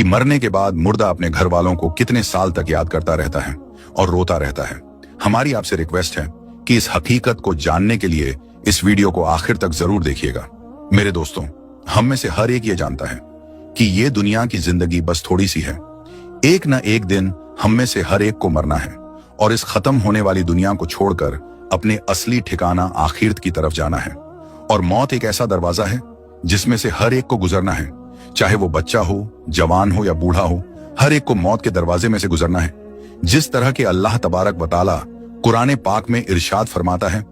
कि मरने के बाद मुर्दा अपने घर वालों को कितने साल तक याद करता रहता है और रोता रहता है। हमारी आपसे रिक्वेस्ट है कि इस हकीकत को जानने के लिए इस वीडियो को आखिर तक जरूर देखिएगा। मेरे दोस्तों, हम में से हर एक ये जानता है कि ये दुनिया की जिंदगी बस थोड़ी सी है। एक न एक दिन हम में से हर एक को मरना है और इस खत्म होने वाली दुनिया को छोड़कर अपने असली ठिकाना आखिरत की तरफ जाना है। और मौत एक ऐसा दरवाजा है जिसमें से हर एक को गुजरना है, चाहे वो बच्चा हो, जवान हो या बूढ़ा हो, हर एक को मौत के दरवाजे में से गुजरना है। जिस तरह के अल्लाह तबारक व तआला कुरान पाक में इरशाद फरमाता है,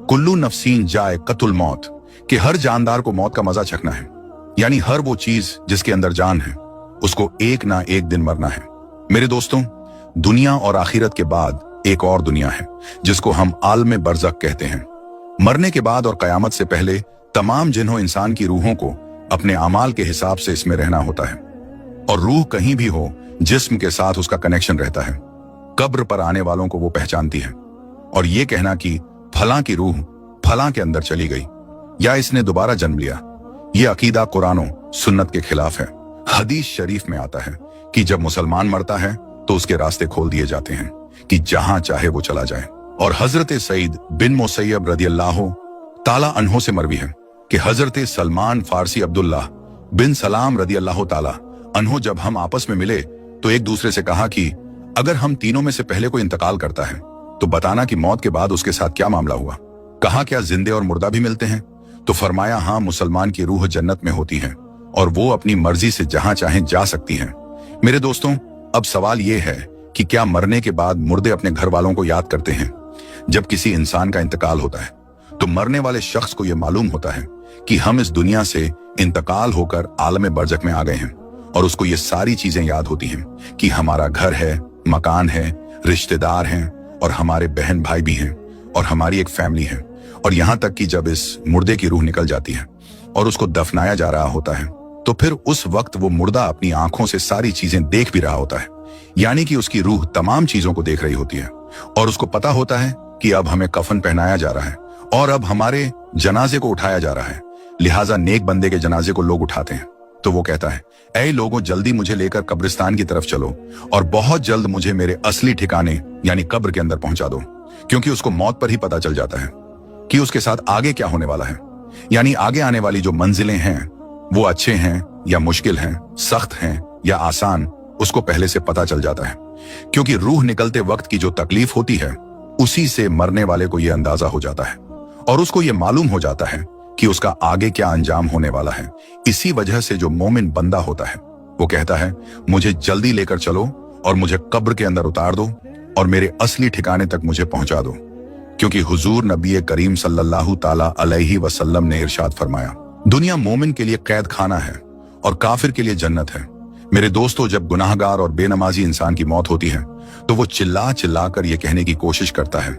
कुल्लू नफ्सीन जाए कतुल मौत, कि हर जानदार को मौत का मजा चखना है। यानी हर वो चीज जिसके अंदर जान है उसको एक ना एक दिन मरना है। मेरे दोस्तों, दुनिया और आखिरत के बाद एक और दुनिया है जिसको हम आलम बरज़ख कहते हैं। मरने के बाद और कयामत से पहले तमाम जिन्हों इंसान की रूहों को अपने अमाल के हिसाब से इसमें रहना होता है, और रूह कहीं भी हो जिस्म के साथ उसका कनेक्शन रहता है। कब्र पर आने वालों को वो पहचानती है, और ये कहना कि फलां की रूह फलां के अंदर चली गई या इसने दोबारा जन्म लिया, ये अकीदा कुरान सुन्नत के खिलाफ है। हदीस शरीफ में आता है कि जब मुसलमान मरता है तो उसके रास्ते खोल दिए जाते हैं कि जहां चाहे वो चला जाए। और हजरत सईद बिन मुसैयब रदियल्लाहु ताला अन्हो से मरवी है कि हजरत सलमान फारसी अब्दुल्ला बिन सलाम रदियल्लाहु ताला अन्हो जब हम आपस में मिले तो एक दूसरे से कहा कि अगर हम तीनों में से पहले कोई इंतकाल करता है तो बताना कि मौत के बाद उसके साथ क्या मामला हुआ। कहा, क्या जिंदे और मुर्दा भी मिलते हैं? तो फरमाया, हाँ, मुसलमान की रूह जन्नत में होती है और वो अपनी मर्जी से जहां चाहें जा सकती हैं। मेरे दोस्तों, अब सवाल ये है कि क्या मरने के बाद मुर्दे अपने घर वालों को याद करते हैं? जब किसी इंसान का इंतकाल होता है तो मरने वाले शख्स को यह मालूम होता है कि हम इस दुनिया से इंतकाल होकर आलम बरज़ख में आ गए हैं, और उसको ये सारी चीजें याद होती हैं कि हमारा घर है, मकान है, रिश्तेदार हैं, और हमारे बहन भाई भी हैं, और हमारी एक फैमिली है। और यहां तक कि जब इस मुर्दे की रूह निकल जाती है और उसको दफनाया जा रहा होता है तो फिर उस वक्त वो मुर्दा अपनी आंखों से सारी चीजें देख भी रहा होता है। यानी कि उसकी रूह तमाम चीजों को देख रही होती है, और उसको पता होता है कि अब हमें कफन पहनाया जा रहा है और अब हमारे जनाजे को उठाया जा रहा है। लिहाजा नेक बंदे के जनाजे को लोग उठाते हैं तो वो कहता है, ऐ लोगों, जल्दी मुझे लेकर कब्रिस्तान की तरफ चलो और बहुत जल्द मुझे मेरे असली ठिकाने यानी कब्र के अंदर पहुंचा दो। क्योंकि उसको मौत पर ही पता चल जाता है कि उसके साथ आगे क्या होने वाला है। यानी आगे आने वाली जो मंजिलें हैं वो अच्छे हैं या मुश्किल हैं, सख्त हैं या आसान, उसको पहले से पता चल जाता है। क्योंकि रूह निकलते वक्त की जो तकलीफ होती है उसी से मरने वाले को यह अंदाजा हो जाता है, और उसको यह मालूम हो जाता है कि उसका आगे क्या अंजाम होने वाला है। इसी वजह से जो मोमिन बंदा होता है वो कहता है, मुझे जल्दी लेकर चलो और मुझे कब्र के अंदर उतार दो और मेरे असली ठिकाने तक मुझे पहुंचा दो। क्योंकि हुजूर नबी करीम सल्लल्लाहु ताला अलैहि वसल्लम ने इरशाद फरमाया, दुनिया मोमिन के लिए कैद खाना है और काफिर के लिए जन्नत है। मेरे दोस्तों, जब गुनाहगार और बेनमाजी इंसान की मौत होती है तो वो चिल्ला चिल्ला कर ये कहने की कोशिश करता है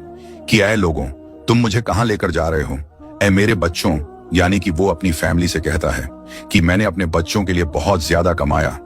कि ऐ लोगों, तुम मुझे कहां लेकर जा रहे हो? ऐ मेरे बच्चों, यानी कि वो अपनी फैमिली से कहता है कि मैंने अपने बच्चों के लिए बहुत ज्यादा कमाया,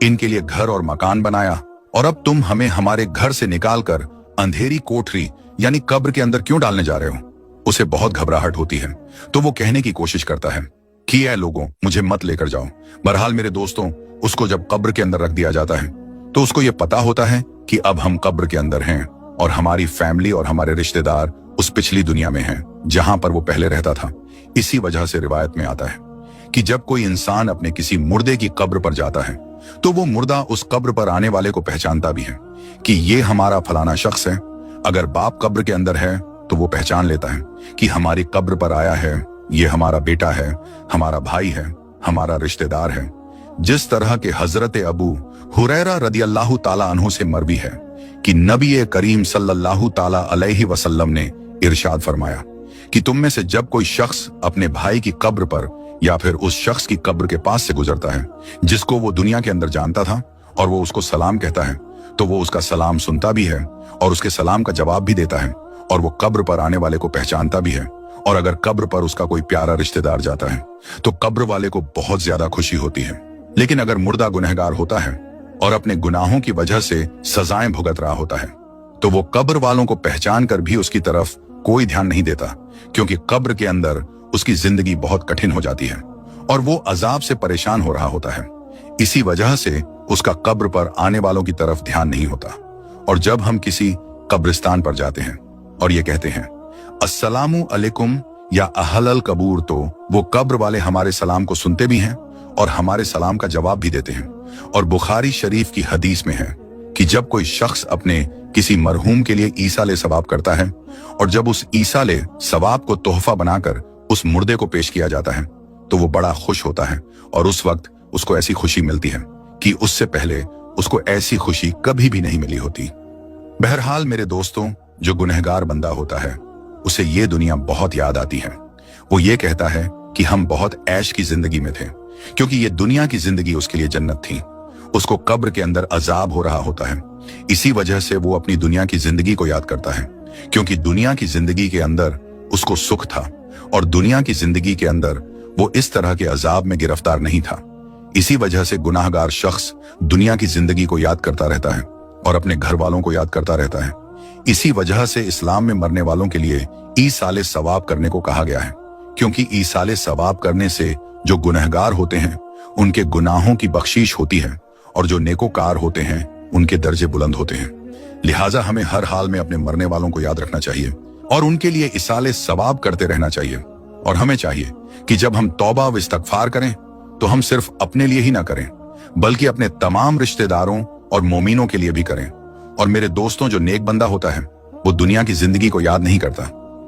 इनके लिए घर और मकान बनाया, और अब तुम हमें हमारे घर से निकाल कर अंधेरी कोठरी यानी कब्र के अंदर क्यों डालने जा रहे हो? उसे बहुत घबराहट होती है तो वो कहने की कोशिश करता है कि ऐ लोगों, मुझे मत लेकर जाओ। बहरहाल मेरे दोस्तों, उसको जब कब्र के अंदर रख दिया जाता है तो उसको ये पता होता है कि अब हम कब्र के अंदर हैं और हमारी फैमिली और हमारे रिश्तेदार उस पिछली दुनिया में हैं जहां पर वो पहले रहता था। इसी वजह से रिवायत में आता है कि जब कोई इंसान अपने किसी मुर्दे की कब्र पर जाता है तो वो मुर्दा उस कब्र पर आने वाले को पहचानता भी है कि ये हमारा फलाना शख्स है। अगर बाप कब्र के अंदर है तो वो पहचान लेता है कि हमारी कब्र पर आया है, ये हमारा बेटा है, हमारा भाई है, हमारा रिश्तेदार है। जिस तरह के हजरत अबू हुरैरा रदियल्लाहु ताला अन्हु से मरवी है कि नबी करीम सल्लल्लाहु ताला अलैहि वसल्लम ने इरशाद फरमाया कि तुम में से जब कोई शख्स अपने भाई की कब्र पर या फिर उस शख्स की कब्र के पास से गुजरता है जिसको वो दुनिया के अंदर जानता था, और वो उसको सलाम कहता है, तो वो उसका सलाम सुनता भी है और उसके सलाम का जवाब भी देता है, और वो कब्र पर आने वाले को पहचानता भी है। और अगर कब्र पर उसका कोई प्यारा रिश्तेदार जाता है तो कब्र वाले को बहुत ज्यादा खुशी होती है। लेकिन अगर मुर्दा गुनहगार होता है और अपने गुनाहों की वजह से सजाएं भुगत रहा होता है तो वो कब्र वालों को पहचान कर भी उसकी तरफ कोई ध्यान नहीं देता, क्योंकि कब्र के अंदर उसकी जिंदगी बहुत कठिन हो जाती है और वो अजाब से परेशान हो रहा होता है। इसी वजह से उसका कब्र पर आने वालों की तरफ ध्यान नहीं होता। और जब हम किसी कब्रिस्तान पर जाते हैं और ये कहते हैं अस्सलामु अलैकुम या अहलल कबूर, तो वो कब्र वाले हमारे सलाम को सुनते भी हैं और हमारे सलाम का जवाब भी देते हैं। और बुखारी शरीफ की हदीस में है कि जब कोई शख्स अपने किसी मरहूम के लिए ईसाले सवाब करता है और जब उस ईसाले सवाब को तोहफा बनाकर उस मुर्दे को पेश किया जाता है तो वो बड़ा खुश होता है और उस वक्त उसको ऐसी खुशी मिलती है कि उससे पहले उसको ऐसी खुशी कभी भी नहीं मिली होती। बहरहाल मेरे दोस्तों, जो गुनहगार बंदा होता है उसे ये दुनिया बहुत याद आती है। वो ये कहता है कि हम बहुत ऐश की जिंदगी में थे, क्योंकि ये दुनिया की जिंदगी उसके लिए जन्नत थी। उसको कब्र के अंदर अजाब हो रहा होता है, इसी वजह से वो अपनी दुनिया की जिंदगी को याद करता है, क्योंकि दुनिया की जिंदगी के अंदर उसको सुख था और दुनिया की जिंदगी के अंदर वो इस तरह के अजाब में गिरफ्तार नहीं था। इसी वजह से गुनाहगार शख्स दुनिया की जिंदगी को याद करता रहता है और अपने घर वालों को याद करता रहता है। इसी वजह से इस्लाम में मरने वालों के लिए ईसाले सवाब करने को कहा गया है, क्योंकि ईसाले सवाब करने से जो गुनहगार होते हैं उनके गुनाहों की बख्शीश होती है और जो नेकोकार होते हैं उनके दर्जे बुलंद होते हैं। लिहाजा हमें हर हाल में अपने मरने वालों को याद रखना चाहिए और उनके लिए इसाले सवाब करते रहना चाहिए। और हमें चाहिए कि जब हम तौबा व इस्तगफार करें तो हम सिर्फ अपने लिए ही ना करें, बल्कि अपने तमाम रिश्तेदारों और मोमिनों के लिए भी करें। और मेरे दोस्तों, जो नेक बंदा होता है वो दुनिया की जिंदगी को याद नहीं करता,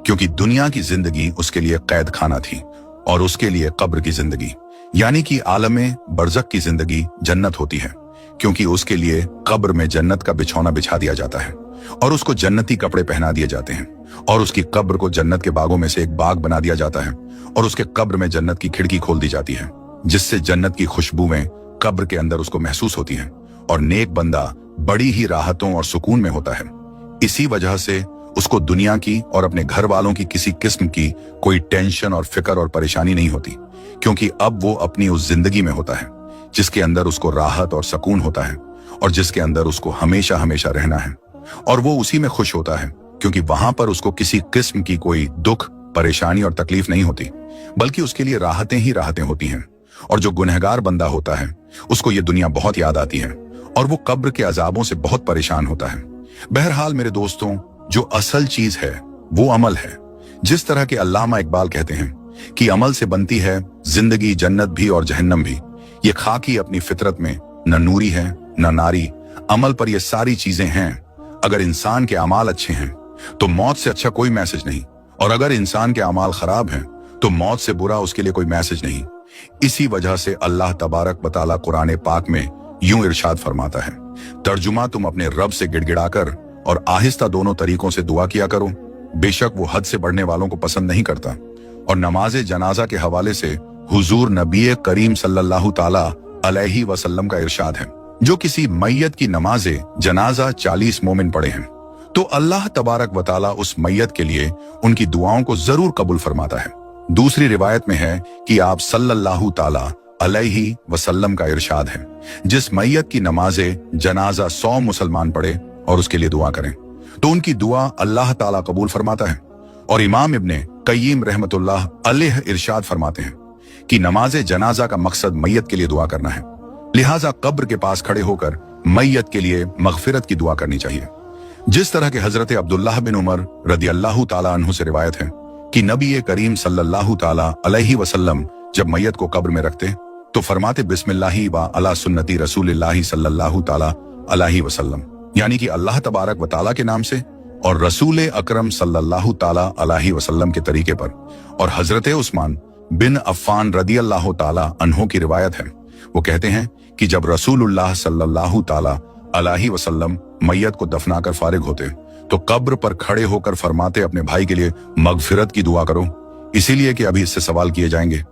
क्योंकि दुनिया की जिंदगी उसके लिए कैद खाना थी और उसके लिए कब्र की जिंदगी यानी कि आलमे बरज़ख की जिंदगी जन्नत होती है, क्योंकि उसके लिए कब्र में जन्नत का बिछौना बिछा दिया जाता है और उसको जन्नती कपड़े पहना दिए जाते हैं और उसकी कब्र को जन्नत के बागों में से एक बाग बना दिया जाता है और उसके कब्र में जन्नत की खिड़की खोल दी जाती है, जिससे जन्नत की खुशबुएं कब्र के अंदर उसको महसूस होती हैं और नेक बंदा बड़ी ही राहतों और सुकून में होता है। इसी वजह से उसको दुनिया की और अपने घर वालों की किसी किस्म की कोई टेंशन और फिक्र और परेशानी नहीं होती, क्योंकि अब वो अपनी उस जिंदगी में होता है जिसके अंदर उसको राहत और सुकून होता है और जिसके अंदर उसको हमेशा हमेशा रहना है। और वो उसी में खुश होता है, क्योंकि वहां पर उसको किसी किस्म की कोई दुख, परेशानी और तकलीफ नहीं होती, बल्कि उसके लिए राहतें ही राहतें होती हैं। और जो गुनहगार बंदा होता है उसको ये दुनिया बहुत याद आती है और वो कब्र के अजाबों से बहुत परेशान होता है। बहरहाल मेरे दोस्तों, जो असल चीज है वो अमल है। जिस तरह के अल्लामा इकबाल कहते हैं कि अमल से बनती है जिंदगी, जन्नत भी और जहन्नम भी। ये खाकी अपनी फितरत में न नूरी है न नारी, अमल पर ये सारी चीजें हैं। अगर इंसान के अमाल अच्छे हैं तो मौत से अच्छा कोई मैसेज नहीं, और अगर इंसान के अमाल खराब हैं तो मौत से बुरा उसके लिए कोई मैसेज नहीं। इसी वजह से अल्लाह तबारक व तआला कुरान पाक में यूं इरशाद फरमाता है, तर्जुमा तुम अपने रब से गिड़गिड़ाकर और आहिस्ता दोनों तरीकों से दुआ किया करो, बेशक वो हद से बढ़ने वालों को पसंद नहीं करता। और नमाज जनाजा के हवाले से हुजूर नबी करीम सल्लल्लाहु ताला अलैहि वसल्लम का इरशाद है, जो किसी मैयत की नमाज जनाजा 40 मोमिन पढ़े हैं तो अल्लाह तबारक व तआला उस मैयत के लिए उनकी दुआओं को जरूर कबूल फरमाता है। दूसरी रिवायत में है कि आप सल्लल्लाहु ताला अलैहि वसल्लम का इरशाद है, जिस मैयत की नमाजे जनाजा 100 मुसलमान पढ़े और उसके लिए दुआ करें तो उनकी दुआ अल्लाह ताला कबूल फरमाता है। और इमाम इब्ने कय्यिम रहमतुल्लाह अलैह इरशाद फरमाते हैं कि नमाज जनाजा का मकसद मैयत के लिए दुआ करना है, लिहाजा कब्र के पास खड़े होकर मैयत के लिए मगफिरत की दुआ करनी चाहिए। जिस तरह के हजरत अब्दुल्लाह बिन उमर रदियल्लाहु ताला अन्हु से रिवायत है कि नबी करीम सल्लल्लाहु ताला अलैहि वसल्लम जब मैयत को कब्र में रखते तो फरमाते बिस्मिल्लाहि व अला सुन्नती रसूलिल्लाहि सल्लल्लाहु ताला अलैहि वसल्लम, यानी कि अल्लाह तबारक व ताला के नाम से और रसूल अकरम सल्लल्लाहु ताला अलैहि वसल्लम के तरीके पर। और हजरत उस्मान बिन अफ़्फ़ान रदियल्लाहु ताला अन्हु की रिवायत है, वो कहते हैं कि जब रसूलुल्लाह सल्लल्लाहु ताला अलैहि वसल्लम मैयत को दफनाकर फारिग होते तो कब्र पर खड़े होकर फरमाते अपने भाई के लिए मगफिरत की दुआ करो, इसीलिए कि अभी इससे सवाल किए जाएंगे।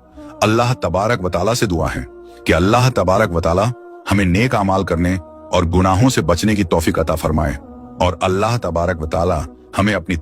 अल्लाह तबारक व तआला से दुआ है कि अल्लाह तबारक व तआला हमें नेक अमाल करने और गुनाहों से बचने की तौफीक अता फरमाए और अल्लाह तबारक व तआला हमें अपनी